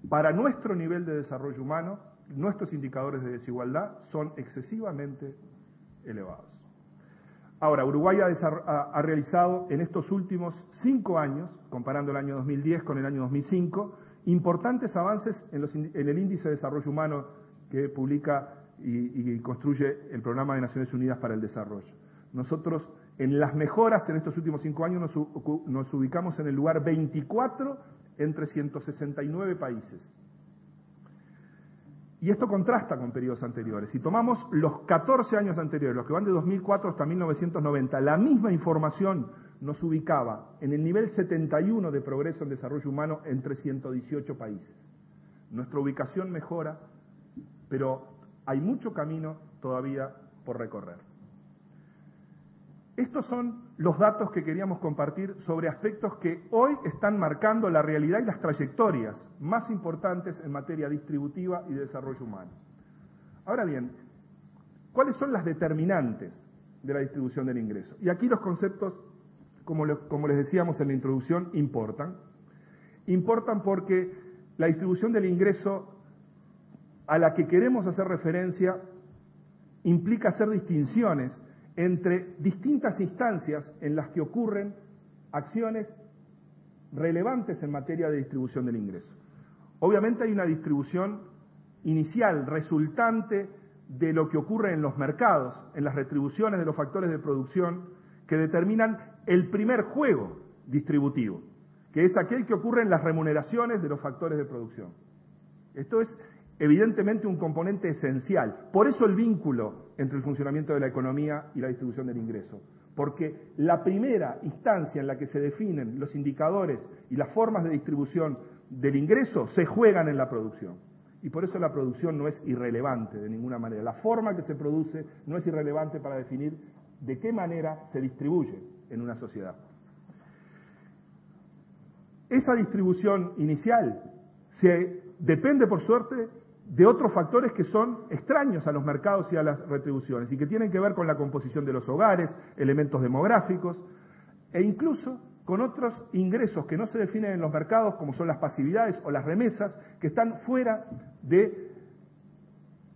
para nuestro nivel de desarrollo humano, nuestros indicadores de desigualdad son excesivamente elevados. Ahora, Uruguay ha realizado en estos últimos 5 años, comparando el año 2010 con el año 2005, importantes avances en el índice de desarrollo humano que publica y construye el Programa de Naciones Unidas para el Desarrollo. Nosotros, en las mejoras en estos últimos 5 años, nos ubicamos en el lugar 24 entre 169 países. Y esto contrasta con periodos anteriores. Si tomamos los 14 años anteriores, los que van de 2004 hasta 1990, la misma información nos ubicaba en el nivel 71 de progreso en desarrollo humano entre 118 países. Nuestra ubicación mejora, pero hay mucho camino todavía por recorrer. Estos son los datos que queríamos compartir sobre aspectos que hoy están marcando la realidad y las trayectorias más importantes en materia distributiva y de desarrollo humano. Ahora bien, ¿cuáles son las determinantes de la distribución del ingreso? Y aquí los conceptos, como les decíamos en la introducción, importan. Importan porque la distribución del ingreso a la que queremos hacer referencia implica hacer distinciones entre distintas instancias en las que ocurren acciones relevantes en materia de distribución del ingreso. Obviamente hay una distribución inicial, resultante de lo que ocurre en los mercados, en las retribuciones de los factores de producción que determinan el primer juego distributivo, que es aquel que ocurre en las remuneraciones de los factores de producción. Esto es evidentemente un componente esencial. Por eso el vínculo entre el funcionamiento de la economía y la distribución del ingreso. Porque la primera instancia en la que se definen los indicadores y las formas de distribución del ingreso se juegan en la producción. Y por eso la producción no es irrelevante de ninguna manera. La forma que se produce no es irrelevante para definir de qué manera se distribuye en una sociedad. Esa distribución inicial depende, por suerte, de otros factores que son extraños a los mercados y a las retribuciones y que tienen que ver con la composición de los hogares, elementos demográficos e incluso con otros ingresos que no se definen en los mercados, como son las pasividades o las remesas, que están fuera de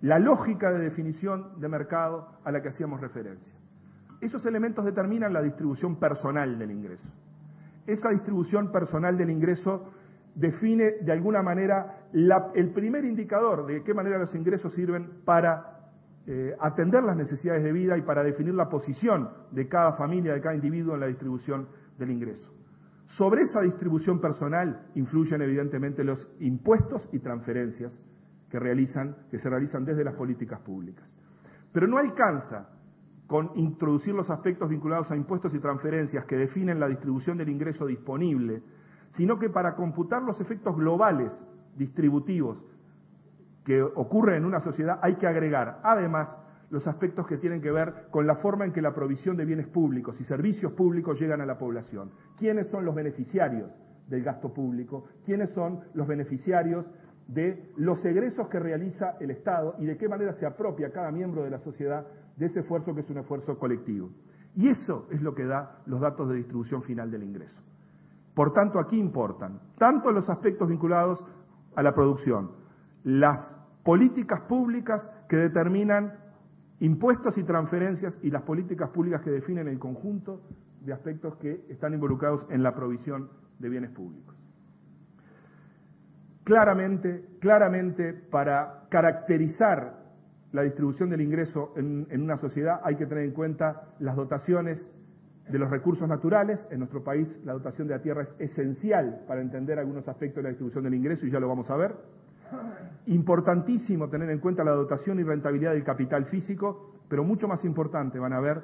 la lógica de definición de mercado a la que hacíamos referencia. Esos elementos determinan la distribución personal del ingreso. Esa distribución personal del ingreso define de alguna manera el primer indicador de qué manera los ingresos sirven para atender las necesidades de vida y para definir la posición de cada familia, de cada individuo en la distribución del ingreso. Sobre esa distribución personal influyen evidentemente los impuestos y transferencias que se realizan desde las políticas públicas. Pero no alcanza con introducir los aspectos vinculados a impuestos y transferencias que definen la distribución del ingreso disponible, sino que para computar los efectos globales distributivos que ocurren en una sociedad hay que agregar, además, los aspectos que tienen que ver con la forma en que la provisión de bienes públicos y servicios públicos llegan a la población. ¿Quiénes son los beneficiarios del gasto público? ¿Quiénes son los beneficiarios de los egresos que realiza el Estado y de qué manera se apropia cada miembro de la sociedad de ese esfuerzo que es un esfuerzo colectivo? Y eso es lo que da los datos de distribución final del ingreso. Por tanto, aquí importan tanto los aspectos vinculados a la producción, las políticas públicas que determinan impuestos y transferencias y las políticas públicas que definen el conjunto de aspectos que están involucrados en la provisión de bienes públicos. Claramente, para caracterizar la distribución del ingreso en una sociedad hay que tener en cuenta las dotaciones de los recursos naturales. En nuestro país la dotación de la tierra es esencial para entender algunos aspectos de la distribución del ingreso y ya lo vamos a ver. Importantísimo tener en cuenta la dotación y rentabilidad del capital físico, pero mucho más importante, van a ver,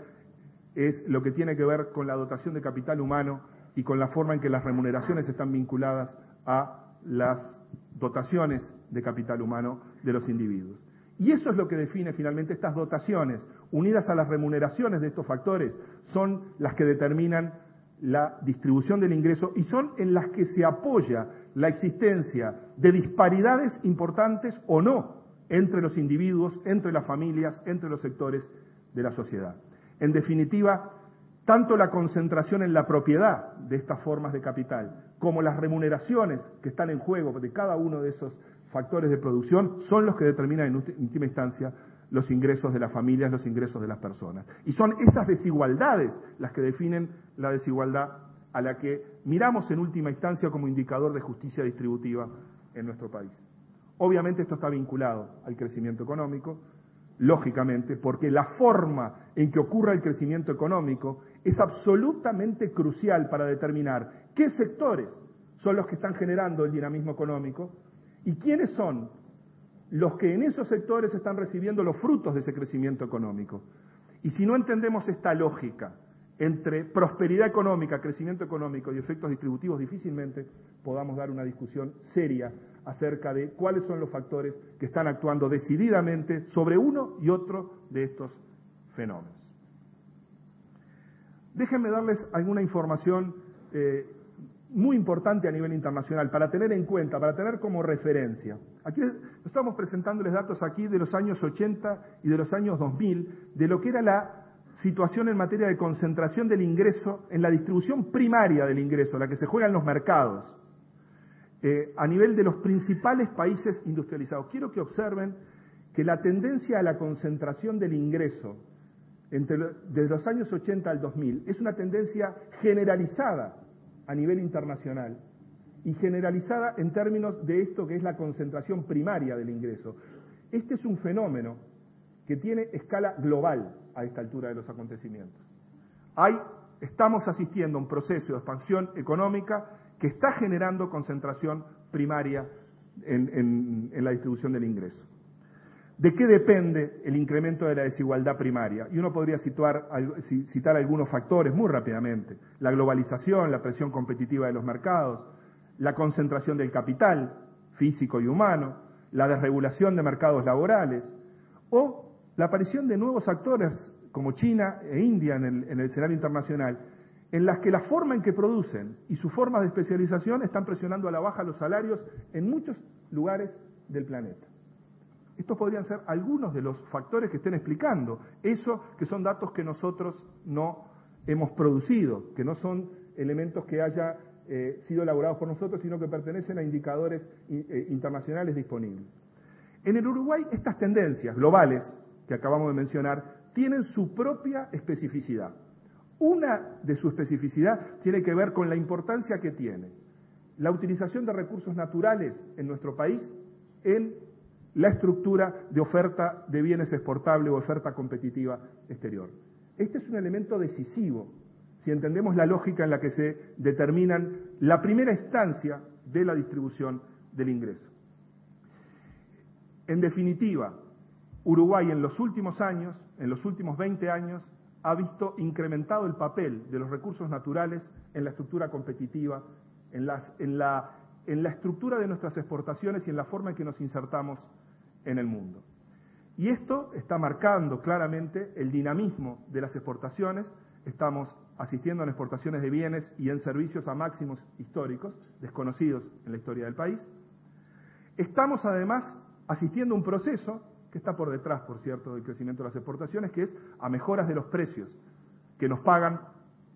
es lo que tiene que ver con la dotación de capital humano y con la forma en que las remuneraciones están vinculadas a las dotaciones de capital humano de los individuos. Y eso es lo que define finalmente estas dotaciones, unidas a las remuneraciones de estos factores, son las que determinan la distribución del ingreso y son en las que se apoya la existencia de disparidades importantes o no entre los individuos, entre las familias, entre los sectores de la sociedad. En definitiva, Tanto la concentración en la propiedad de estas formas de capital como las remuneraciones que están en juego de cada uno de esos factores de producción son los que determinan en última instancia los ingresos de las familias, los ingresos de las personas. Y son esas desigualdades las que definen la desigualdad a la que miramos en última instancia como indicador de justicia distributiva en nuestro país. Obviamente esto está vinculado al crecimiento económico, lógicamente, porque la forma en que ocurra el crecimiento económico es absolutamente crucial para determinar qué sectores son los que están generando el dinamismo económico y quiénes son los que en esos sectores están recibiendo los frutos de ese crecimiento económico. Y si no entendemos esta lógica entre prosperidad económica, crecimiento económico y efectos distributivos, difícilmente podamos dar una discusión seria acerca de cuáles son los factores que están actuando decididamente sobre uno y otro de estos fenómenos. Déjenme darles alguna información muy importante a nivel internacional para tener en cuenta, para tener como referencia. Aquí estamos presentándoles datos aquí de los años 80 y de los años 2000 de lo que era la situación en materia de concentración del ingreso en la distribución primaria del ingreso, la que se juega en los mercados, a nivel de los principales países industrializados. Quiero que observen que la tendencia a la concentración del ingreso desde los años 80 al 2000 es una tendencia generalizada a nivel internacional y generalizada en términos de esto que es la concentración primaria del ingreso. Este es un fenómeno que tiene escala global a esta altura de los acontecimientos. Estamos asistiendo a un proceso de expansión económica que está generando concentración primaria en la distribución del ingreso. ¿De qué depende el incremento de la desigualdad primaria? Y uno podría citar algunos factores muy rápidamente. La globalización, la presión competitiva de los mercados, la concentración del capital físico y humano, la desregulación de mercados laborales o la aparición de nuevos actores como China e India en el escenario internacional, en las que la forma en que producen y sus formas de especialización están presionando a la baja los salarios en muchos lugares del planeta. Estos podrían ser algunos de los factores que estén explicando eso, que son datos que nosotros no hemos producido, que no son elementos que haya sido elaborados por nosotros, sino que pertenecen a indicadores internacionales disponibles. En el Uruguay, estas tendencias globales que acabamos de mencionar tienen su propia especificidad. Una de su especificidad tiene que ver con la importancia que tiene la utilización de recursos naturales en nuestro país en la estructura de oferta de bienes exportables o oferta competitiva exterior. Este es un elemento decisivo si entendemos la lógica en la que se determinan la primera instancia de la distribución del ingreso. En definitiva, Uruguay en los últimos años, en los últimos 20 años, ha visto incrementado el papel de los recursos naturales en la estructura competitiva, en la estructura de nuestras exportaciones y en la forma en que nos insertamos en el mundo. Y esto está marcando claramente el dinamismo de las exportaciones. Estamos asistiendo a exportaciones de bienes y en servicios a máximos históricos, desconocidos en la historia del país. Estamos además asistiendo a un proceso que está por detrás, por cierto, del crecimiento de las exportaciones, que es a mejoras de los precios que nos pagan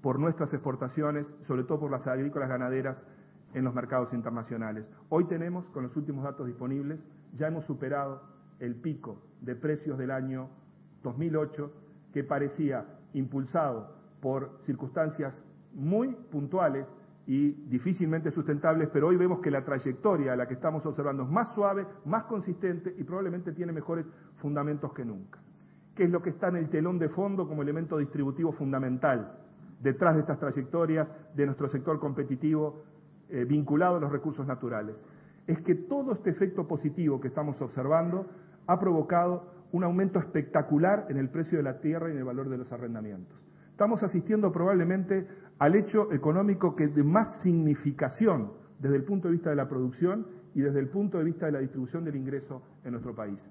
por nuestras exportaciones, sobre todo por las agrícolas ganaderas en los mercados internacionales. Hoy tenemos, con los últimos datos disponibles, ya hemos superado el pico de precios del año 2008, que parecía impulsado por circunstancias muy puntuales y difícilmente sustentables, pero hoy vemos que la trayectoria a la que estamos observando es más suave, más consistente y probablemente tiene mejores fundamentos que nunca. ¿Qué es lo que está en el telón de fondo como elemento distributivo fundamental detrás de estas trayectorias de nuestro sector competitivo vinculado a los recursos naturales? Es que todo este efecto positivo que estamos observando ha provocado un aumento espectacular en el precio de la tierra y en el valor de los arrendamientos. Estamos asistiendo probablemente al hecho económico que es de más significación desde el punto de vista de la producción y desde el punto de vista de la distribución del ingreso en nuestro país.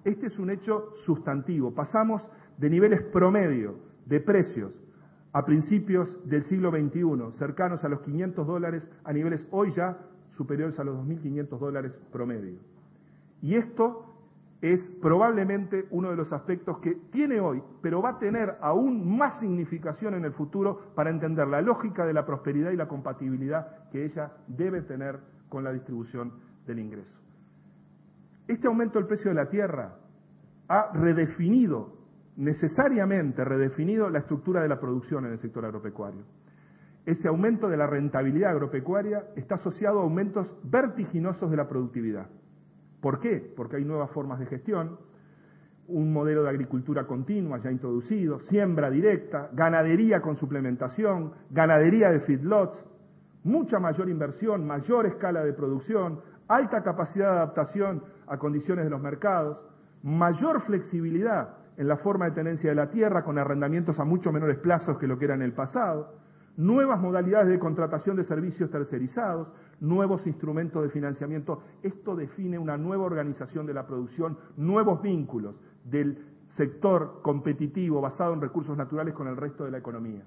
Este es un hecho sustantivo. Pasamos de niveles promedio de precios a principios del siglo XXI, cercanos a los $500, a niveles hoy ya superiores a los $2.500 promedio. Y esto es probablemente uno de los aspectos que tiene hoy, pero va a tener aún más significación en el futuro para entender la lógica de la prosperidad y la compatibilidad que ella debe tener con la distribución del ingreso. Este aumento del precio de la tierra ha necesariamente redefinido la estructura de la producción en el sector agropecuario. Ese aumento de la rentabilidad agropecuaria está asociado a aumentos vertiginosos de la productividad. ¿Por qué? Porque hay nuevas formas de gestión, un modelo de agricultura continua ya introducido, siembra directa, ganadería con suplementación, ganadería de feedlots, mucha mayor inversión, mayor escala de producción, alta capacidad de adaptación a condiciones de los mercados, mayor flexibilidad en la forma de tenencia de la tierra con arrendamientos a mucho menores plazos que lo que era en el pasado, nuevas modalidades de contratación de servicios tercerizados, nuevos instrumentos de financiamiento. Esto define una nueva organización de la producción, nuevos vínculos del sector competitivo basado en recursos naturales con el resto de la economía.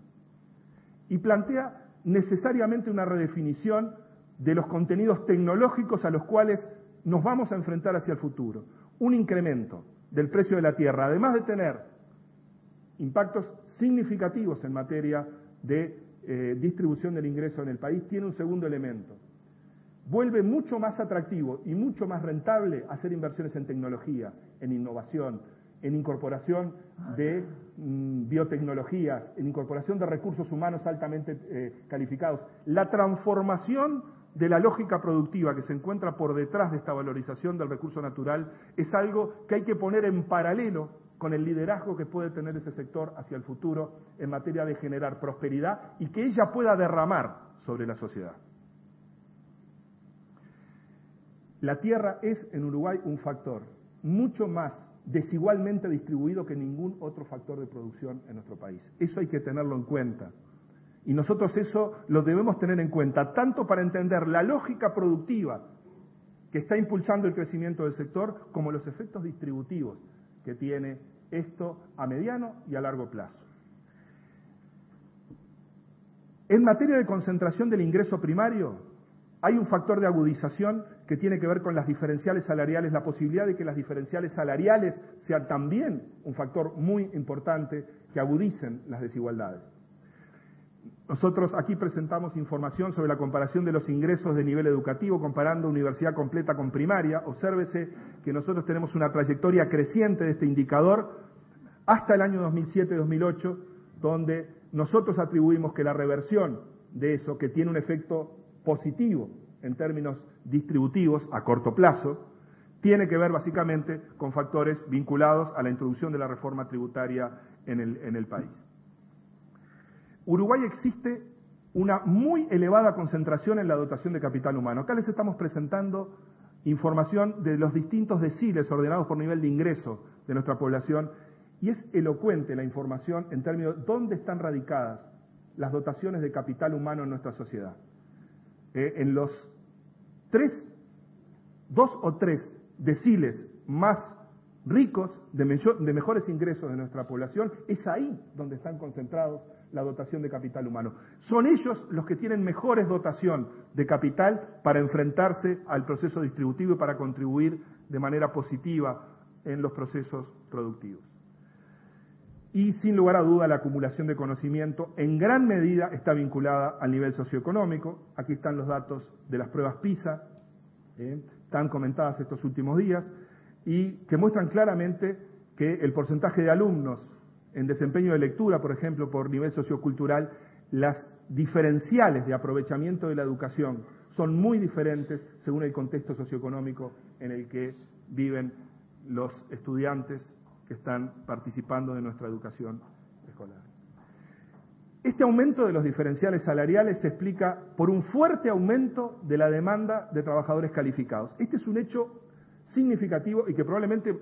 Y plantea necesariamente una redefinición de los contenidos tecnológicos a los cuales nos vamos a enfrentar hacia el futuro. Un incremento del precio de la tierra, además de tener impactos significativos en materia de distribución del ingreso en el país, tiene un segundo elemento. Vuelve mucho más atractivo y mucho más rentable hacer inversiones en tecnología, en innovación, en incorporación de biotecnologías, en incorporación de recursos humanos altamente calificados. La transformación de la lógica productiva que se encuentra por detrás de esta valorización del recurso natural es algo que hay que poner en paralelo con el liderazgo que puede tener ese sector hacia el futuro en materia de generar prosperidad y que ella pueda derramar sobre la sociedad. La tierra es en Uruguay un factor mucho más desigualmente distribuido que ningún otro factor de producción en nuestro país. Eso hay que tenerlo en cuenta. Y nosotros eso lo debemos tener en cuenta, tanto para entender la lógica productiva que está impulsando el crecimiento del sector, como los efectos distributivos que tiene esto a mediano y a largo plazo. En materia de concentración del ingreso primario, hay un factor de agudización que tiene que ver con las diferenciales salariales, la posibilidad de que las diferenciales salariales sean también un factor muy importante que agudicen las desigualdades. Nosotros aquí presentamos información sobre la comparación de los ingresos de nivel educativo, comparando universidad completa con primaria. Obsérvese que nosotros tenemos una trayectoria creciente de este indicador hasta el año 2007-2008, donde nosotros atribuimos que la reversión de eso, que tiene un efecto positivo en términos distributivos a corto plazo, tiene que ver básicamente con factores vinculados a la introducción de la reforma tributaria en el país. Uruguay existe una muy elevada concentración en la dotación de capital humano. Acá les estamos presentando información de los distintos deciles ordenados por nivel de ingreso de nuestra población y es elocuente la información en términos de dónde están radicadas las dotaciones de capital humano en nuestra sociedad. En los 2 o 3 deciles más ricos, de mejores ingresos de nuestra población, es ahí donde están concentrados la dotación de capital humano. Son ellos los que tienen mejores dotación de capital para enfrentarse al proceso distributivo y para contribuir de manera positiva en los procesos productivos. Y sin lugar a duda la acumulación de conocimiento en gran medida está vinculada al nivel socioeconómico. Aquí están los datos de las pruebas PISA, tan comentadas estos últimos días, y que muestran claramente que el porcentaje de alumnos en desempeño de lectura, por ejemplo, por nivel sociocultural, las diferenciales de aprovechamiento de la educación son muy diferentes según el contexto socioeconómico en el que viven los estudiantes que están participando de nuestra educación escolar. Este aumento de los diferenciales salariales se explica por un fuerte aumento de la demanda de trabajadores calificados. Este es un hecho significativo y que probablemente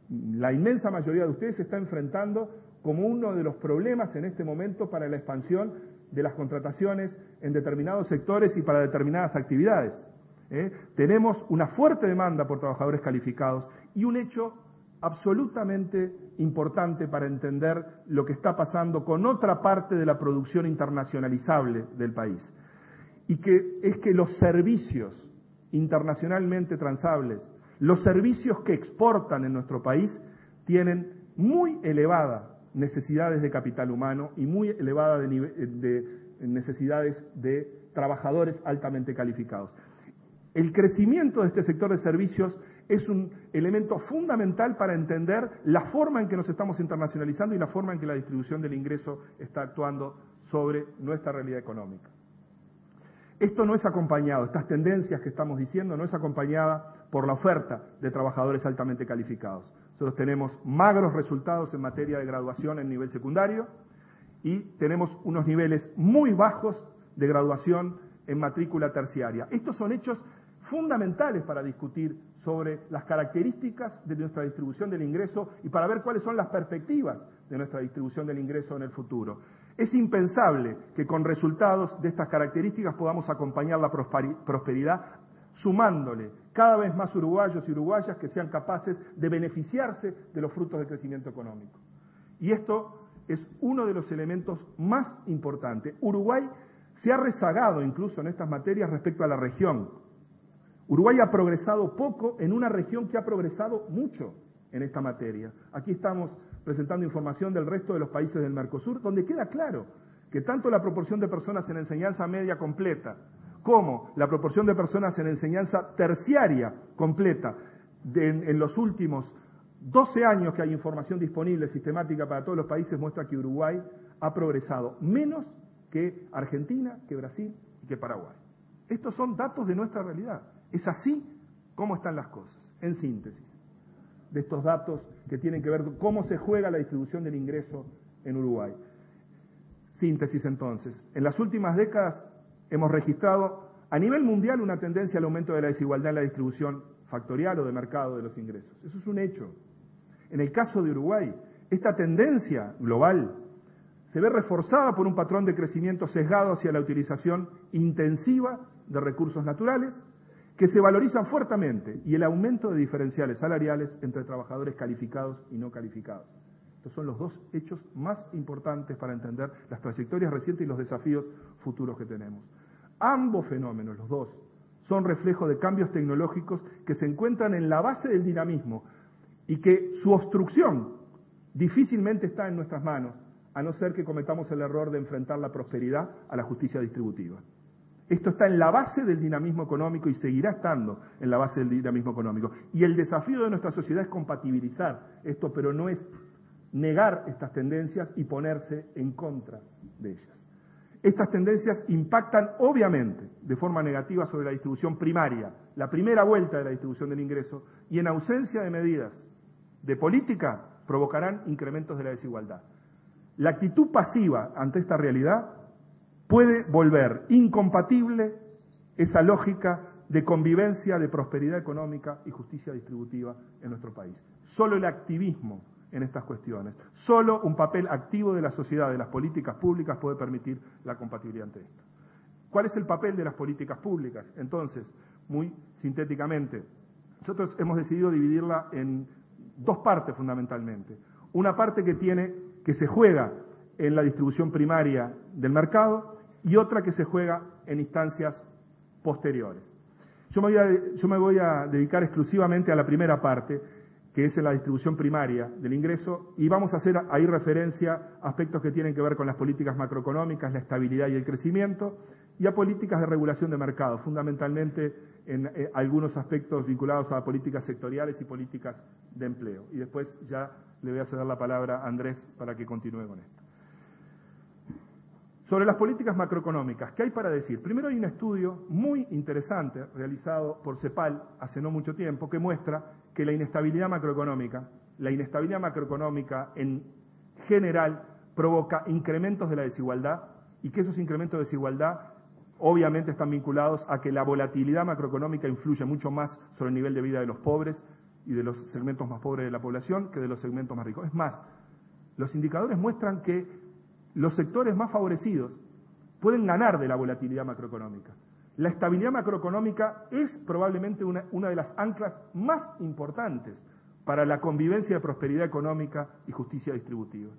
la inmensa mayoría de ustedes se está enfrentando como uno de los problemas en este momento para la expansión de las contrataciones en determinados sectores y para determinadas actividades. Tenemos una fuerte demanda por trabajadores calificados y un hecho absolutamente importante para entender lo que está pasando con otra parte de la producción internacionalizable del país, y que es que los servicios internacionalmente transables, Los servicios que exportan en nuestro país tienen muy elevadas necesidades de capital humano y muy elevadas de necesidades de trabajadores altamente calificados. El crecimiento de este sector de servicios es un elemento fundamental para entender la forma en que nos estamos internacionalizando y la forma en que la distribución del ingreso está actuando sobre nuestra realidad económica. Esto no es acompañado, estas tendencias que estamos diciendo, no es acompañada por la oferta de trabajadores altamente calificados. Nosotros tenemos magros resultados en materia de graduación en nivel secundario y tenemos unos niveles muy bajos de graduación en matrícula terciaria. Estos son hechos fundamentales para discutir sobre las características de nuestra distribución del ingreso y para ver cuáles son las perspectivas de nuestra distribución del ingreso en el futuro. Es impensable que con resultados de estas características podamos acompañar la prosperidad sumándole cada vez más uruguayos y uruguayas que sean capaces de beneficiarse de los frutos del crecimiento económico. Y esto es uno de los elementos más importantes. Uruguay se ha rezagado incluso en estas materias respecto a la región. Uruguay ha progresado poco en una región que ha progresado mucho en esta materia. Aquí estamos presentando información del resto de los países del Mercosur, donde queda claro que tanto la proporción de personas en enseñanza media completa como la proporción de personas en enseñanza terciaria completa en los últimos 12 años que hay información disponible sistemática para todos los países muestra que Uruguay ha progresado menos que Argentina, que Brasil y que Paraguay. Estos son datos de nuestra realidad. Es así como están las cosas, en síntesis, de estos datos que tienen que ver con cómo se juega la distribución del ingreso en Uruguay. Síntesis entonces, en las últimas décadas hemos registrado a nivel mundial una tendencia al aumento de la desigualdad en la distribución factorial o de mercado de los ingresos. Eso es un hecho. En el caso de Uruguay, esta tendencia global se ve reforzada por un patrón de crecimiento sesgado hacia la utilización intensiva de recursos naturales que se valorizan fuertemente y el aumento de diferenciales salariales entre trabajadores calificados y no calificados. Estos son los dos hechos más importantes para entender las trayectorias recientes y los desafíos futuros que tenemos. Ambos fenómenos, los dos, son reflejo de cambios tecnológicos que se encuentran en la base del dinamismo y que su obstrucción difícilmente está en nuestras manos, a no ser que cometamos el error de enfrentar la prosperidad a la justicia distributiva. Esto está en la base del dinamismo económico y seguirá estando en la base del dinamismo económico. Y el desafío de nuestra sociedad es compatibilizar esto, pero no es negar estas tendencias y ponerse en contra de ellas. Estas tendencias impactan obviamente de forma negativa sobre la distribución primaria, la primera vuelta de la distribución del ingreso, y en ausencia de medidas de política provocarán incrementos de la desigualdad. La actitud pasiva ante esta realidad puede volver incompatible esa lógica de convivencia, de prosperidad económica y justicia distributiva en nuestro país. Solo el activismo en estas cuestiones, solo un papel activo de la sociedad, de las políticas públicas, puede permitir la compatibilidad ante esto. ¿Cuál es el papel de las políticas públicas? Entonces, muy sintéticamente, nosotros hemos decidido dividirla en dos partes fundamentalmente. Una parte que se juega en la distribución primaria del mercado y otra que se juega en instancias posteriores. Yo me voy a dedicar exclusivamente a la primera parte, que es en la distribución primaria del ingreso, y vamos a hacer ahí referencia a aspectos que tienen que ver con las políticas macroeconómicas, la estabilidad y el crecimiento, y a políticas de regulación de mercado, fundamentalmente en algunos aspectos vinculados a políticas sectoriales y políticas de empleo. Y después ya le voy a ceder la palabra a Andrés para que continúe con esto. Sobre las políticas macroeconómicas, ¿qué hay para decir? Primero hay un estudio muy interesante realizado por CEPAL hace no mucho tiempo que muestra que la inestabilidad macroeconómica en general provoca incrementos de la desigualdad y que esos incrementos de desigualdad obviamente están vinculados a que la volatilidad macroeconómica influye mucho más sobre el nivel de vida de los pobres y de los segmentos más pobres de la población que de los segmentos más ricos. Es más, los indicadores muestran que los sectores más favorecidos pueden ganar de la volatilidad macroeconómica. La estabilidad macroeconómica es probablemente una de las anclas más importantes para la convivencia de prosperidad económica y justicia distributiva.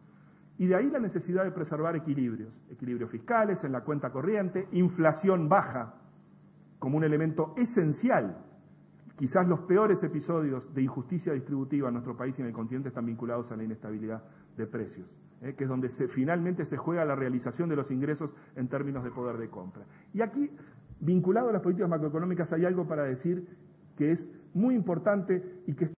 Y de ahí la necesidad de preservar equilibrios fiscales en la cuenta corriente, inflación baja como un elemento esencial, quizás los peores episodios de injusticia distributiva en nuestro país y en el continente están vinculados a la inestabilidad de precios, que es donde finalmente se juega la realización de los ingresos en términos de poder de compra. Y aquí, vinculado a las políticas macroeconómicas, hay algo para decir que es muy importante y que